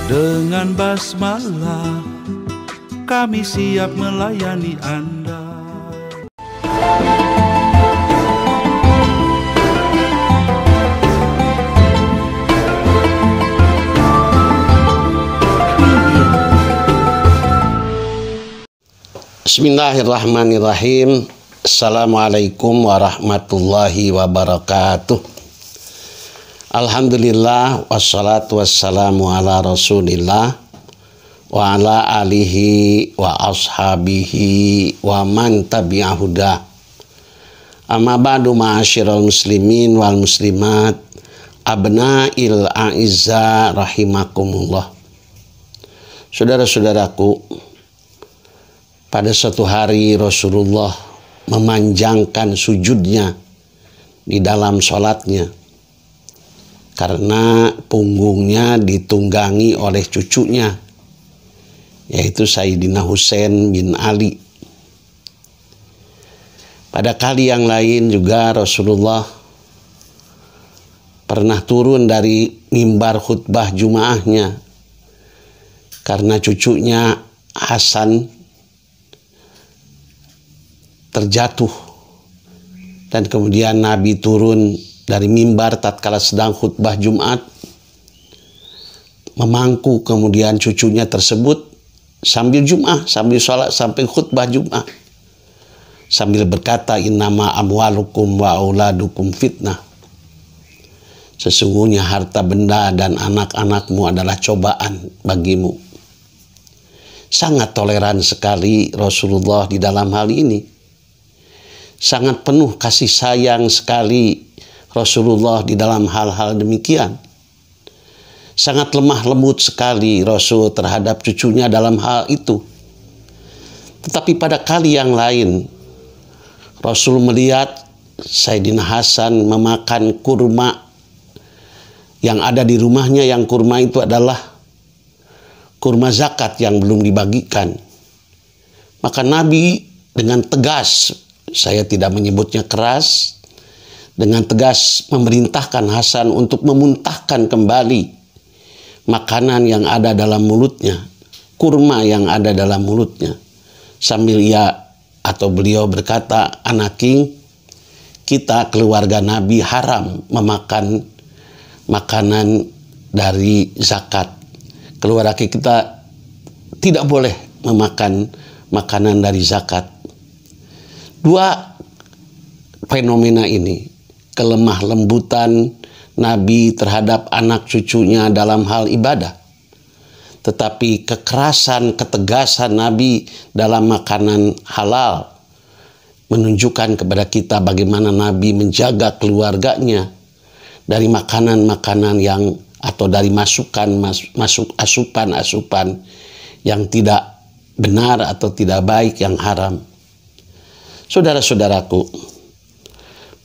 Dengan basmalah kami siap melayani Anda. Bismillahirrahmanirrahim. Assalamualaikum warahmatullahi wabarakatuh. Alhamdulillah wassalatu wassalamu ala rasulillah wa ala alihi wa ashabihi wa man tabi'ahuda. Amma ba'du ma'asyiral muslimin wal muslimat abna'il a'izza rahimakumullah. Saudara-saudaraku, pada suatu hari Rasulullah memanjangkan sujudnya di dalam sholatnya karena punggungnya ditunggangi oleh cucunya, yaitu Sayyidina Husain bin Ali. Pada kali yang lain juga Rasulullah pernah turun dari mimbar khutbah Jumaahnya karena cucunya Hasan terjatuh, dan kemudian Nabi turun dari mimbar tatkala sedang khutbah Jumat, memangku kemudian cucunya tersebut sambil Jum'ah, sambil sholat, sampai khutbah Jum'ah, sambil berkata, innama amwalukum wa auladukum fitnah. Sesungguhnya harta benda dan anak-anakmu adalah cobaan bagimu. Sangat toleran sekali Rasulullah di dalam hal ini. Sangat penuh kasih sayang sekali Rasulullah di dalam hal-hal demikian. Sangat lemah lembut sekali Rasul terhadap cucunya dalam hal itu. Tetapi pada kali yang lain, Rasul melihat Sayyidina Hasan memakan kurma yang ada di rumahnya, yang kurma itu adalah kurma zakat yang belum dibagikan. Maka Nabi dengan tegas, saya tidak menyebutnya keras, dengan tegas memerintahkan Hasan untuk memuntahkan kembali makanan yang ada dalam mulutnya, kurma yang ada dalam mulutnya. Sambil beliau berkata, anaking, kita keluarga Nabi haram memakan makanan dari zakat. Keluarga kita tidak boleh memakan makanan dari zakat. Dua fenomena ini, kelemah lembutan Nabi terhadap anak cucunya dalam hal ibadah, tetapi kekerasan, ketegasan Nabi dalam makanan halal, menunjukkan kepada kita bagaimana Nabi menjaga keluarganya dari makanan-makanan yang, atau dari asupan-asupan yang tidak benar atau tidak baik, yang haram. Saudara-saudaraku,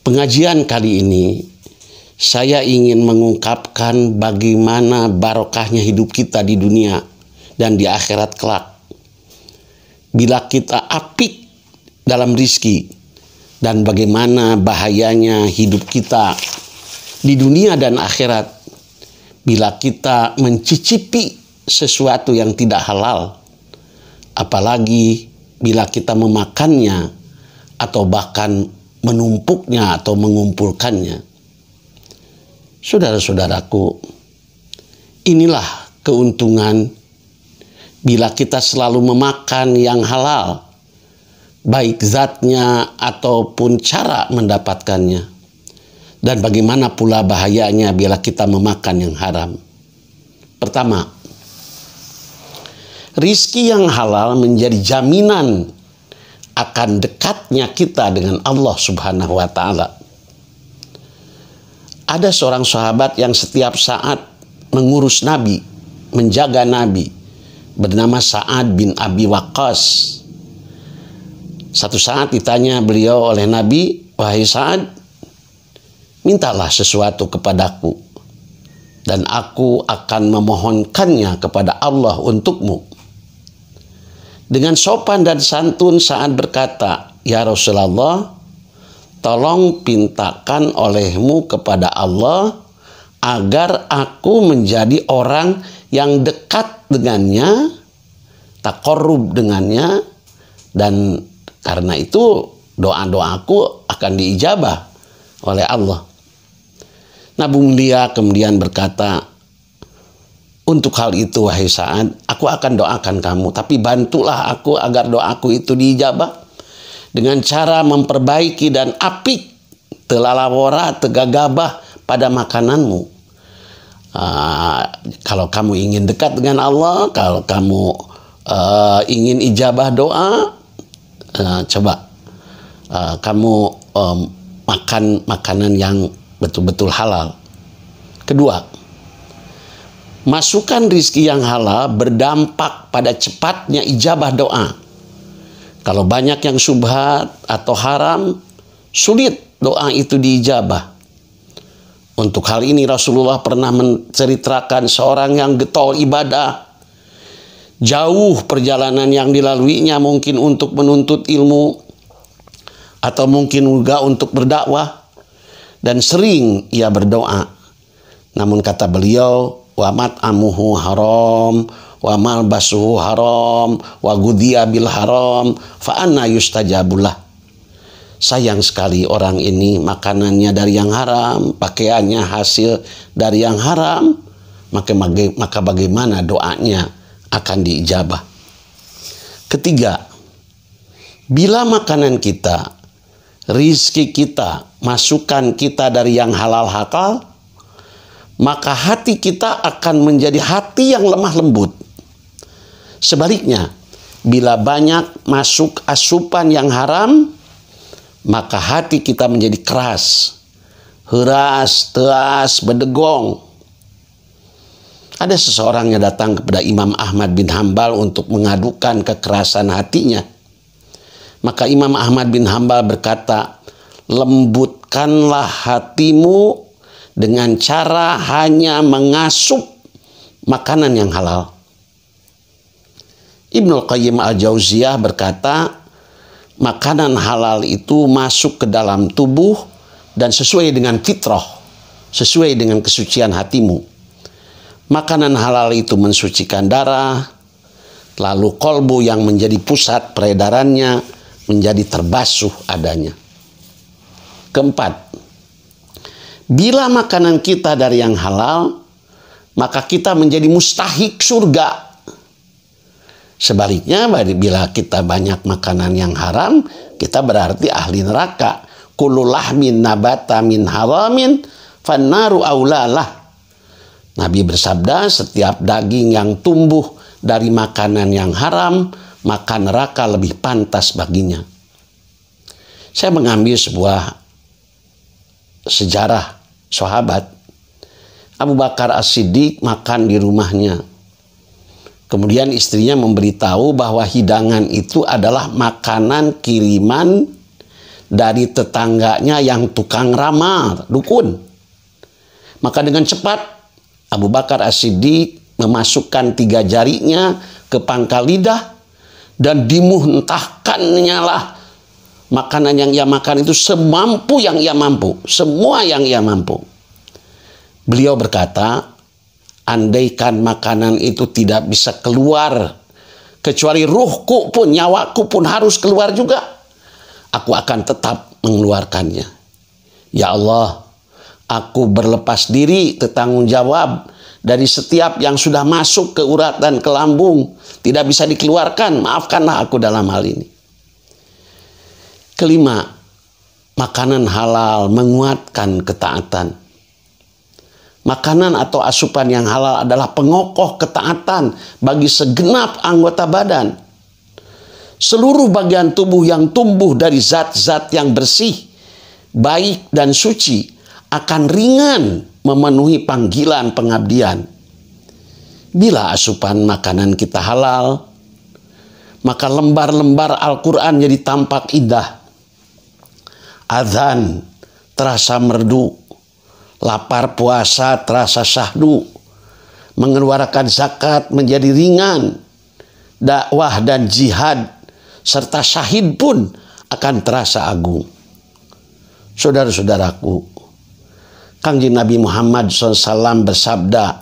pengajian kali ini saya ingin mengungkapkan bagaimana barokahnya hidup kita di dunia dan di akhirat kelak. Bila kita apik dalam rizki, dan bagaimana bahayanya hidup kita di dunia dan akhirat bila kita mencicipi sesuatu yang tidak halal, apalagi bila kita memakannya atau bahkan menumpuknya atau mengumpulkannya. Saudara-saudaraku, inilah keuntungan bila kita selalu memakan yang halal, baik zatnya ataupun cara mendapatkannya. Dan bagaimana pula bahayanya bila kita memakan yang haram. Pertama, rizki yang halal menjadi jaminan akan dekatnya kita dengan Allah Subhanahu wa Ta'ala. Ada seorang sahabat yang setiap saat mengurus Nabi, menjaga Nabi, bernama Sa'ad bin Abi Waqqas. Satu saat ditanya beliau oleh Nabi, wahai Sa'ad, mintalah sesuatu kepadaku, dan aku akan memohonkannya kepada Allah untukmu. Dengan sopan dan santun Sa'ad berkata, ya Rasulullah, tolong pintakan olehmu kepada Allah agar aku menjadi orang yang dekat dengannya, taqarrub dengannya, dan karena itu doa-doaku akan diijabah oleh Allah. Nabi mulia kemudian berkata, untuk hal itu wahai Sa'ad, aku akan doakan kamu, tapi bantulah aku agar doaku itu diijabah dengan cara memperbaiki dan apik telalawara tegagabah pada makananmu. Kalau kamu ingin dekat dengan Allah, kalau kamu ingin ijabah doa, coba kamu makan makanan yang betul-betul halal. Kedua, masukkan rizki yang halal berdampak pada cepatnya ijabah doa. Kalau banyak yang syubhat atau haram, sulit doa itu diijabah. Untuk hal ini Rasulullah pernah menceritakan seorang yang getol ibadah. Jauh perjalanan yang dilaluinya mungkin untuk menuntut ilmu, atau mungkin juga untuk berdakwah. Dan sering ia berdoa. Namun kata beliau, wa mat'amuhu haram, wa malbasuhu haram, wa gudiya bil haram, fa anna yustajabulah. Sayang sekali orang ini makanannya dari yang haram, pakaiannya hasil dari yang haram, maka bagaimana doanya akan diijabah. Ketiga, bila makanan kita, rizki kita, masukan kita dari yang halal-halal, maka hati kita akan menjadi hati yang lemah lembut. Sebaliknya, bila banyak masuk asupan yang haram, maka hati kita menjadi keras, heras, teas, berdegong. Ada seseorang yang datang kepada Imam Ahmad bin Hambal untuk mengadukan kekerasan hatinya. Maka Imam Ahmad bin Hambal berkata, lembutkanlah hatimu dengan cara hanya mengasup makanan yang halal. Ibnul Qayyim al-Jauziyah berkata, makanan halal itu masuk ke dalam tubuh dan sesuai dengan fitrah, sesuai dengan kesucian hatimu. Makanan halal itu mensucikan darah, lalu kolbu yang menjadi pusat peredarannya menjadi terbasuh adanya. Keempat, bila makanan kita dari yang halal, maka kita menjadi mustahik surga. Sebaliknya, bila kita banyak makanan yang haram, kita berarti ahli neraka. Kullu lahmin nabata min haramin fannaru aulalah. Nabi bersabda, setiap daging yang tumbuh dari makanan yang haram, maka neraka lebih pantas baginya. Saya mengambil sebuah sejarah sahabat. Abu Bakar As-Siddiq makan di rumahnya. Kemudian istrinya memberitahu bahwa hidangan itu adalah makanan kiriman dari tetangganya yang tukang ramal, dukun. Maka dengan cepat Abu Bakar As-Siddiq memasukkan 3 jarinya ke pangkal lidah dan dimuntahkannya lah makanan yang ia makan itu semampu yang ia mampu, semua yang ia mampu. Beliau berkata, andaikan makanan itu tidak bisa keluar, kecuali ruhku pun, nyawaku pun harus keluar juga, aku akan tetap mengeluarkannya. Ya Allah, aku berlepas diri bertanggung jawab dari setiap yang sudah masuk ke urat dan ke lambung, tidak bisa dikeluarkan, maafkanlah aku dalam hal ini. Kelima, makanan halal menguatkan ketaatan. Makanan atau asupan yang halal adalah pengokoh ketaatan bagi segenap anggota badan. Seluruh bagian tubuh yang tumbuh dari zat-zat yang bersih, baik dan suci akan ringan memenuhi panggilan pengabdian. Bila asupan makanan kita halal, maka lembar-lembar Al-Quran jadi tampak indah. Azan terasa merdu, lapar puasa terasa syahdu, mengeluarkan zakat menjadi ringan, dakwah dan jihad serta syahid pun akan terasa agung. Saudara-saudaraku, Kangjeng Nabi Muhammad SAW bersabda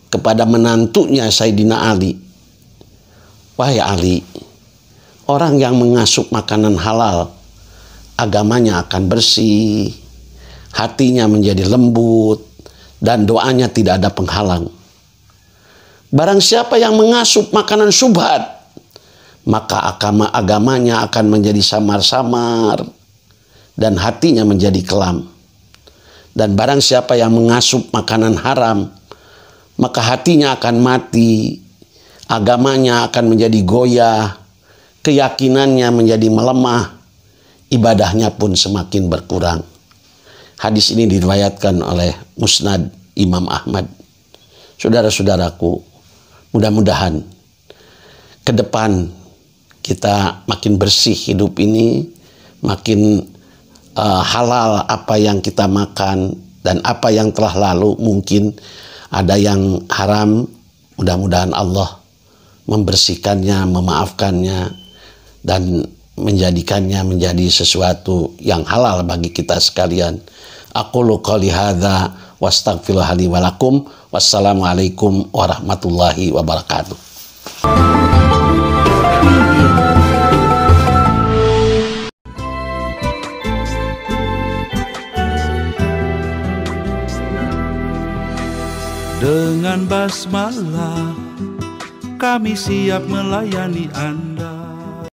kepada menantunya Sayyidina Ali, "Wahai Ali, orang yang mengasup makanan halal, agamanya akan bersih, hatinya menjadi lembut, dan doanya tidak ada penghalang. Barang siapa yang mengasup makanan syubhat, maka agamanya akan menjadi samar-samar dan hatinya menjadi kelam. Dan barang siapa yang mengasup makanan haram, maka hatinya akan mati, agamanya akan menjadi goyah, keyakinannya menjadi melemah, ibadahnya pun semakin berkurang." Hadis ini diriwayatkan oleh Musnad Imam Ahmad. Saudara-saudaraku, mudah-mudahan ke depan kita makin bersih hidup ini, makin halal apa yang kita makan, dan apa yang telah lalu mungkin ada yang haram, mudah-mudahan Allah membersihkannya, memaafkannya, dan menjadikannya menjadi sesuatu yang halal bagi kita sekalian. Aqulu qouli hadza wastaghfirullaha li wa lakum. Wassalamualaikum warahmatullahi wabarakatuh. Dengan basmalah kami siap melayani Anda.